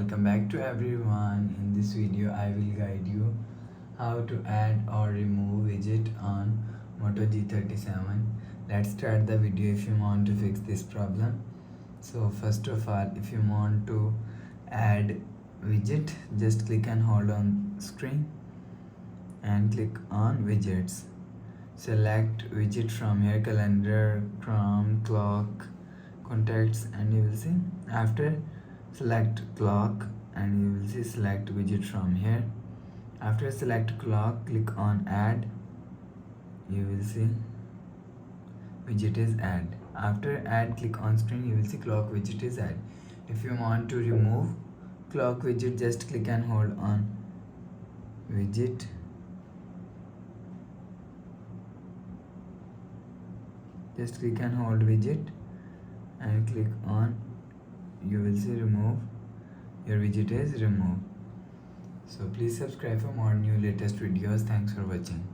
welcome back to everyone. In this video I will guide you how to add or remove widget on Moto G37. Let's start the video if you want to fix this problem. So first of all, if you want to add widget, just click and hold on screen and click on widgets. Select widget from here, calendar, Chrome, clock, contacts, and you will see after select clock and you will see select widget from here. After select clock, click on add. You will see widget is add. After add, click on screen, you will see clock widget is add. If you want to remove clock widget, just click and hold on widget. Just click and hold widget and click on, you will see remove. Your widget is removed. So please subscribe for more new latest videos. Thanks for watching.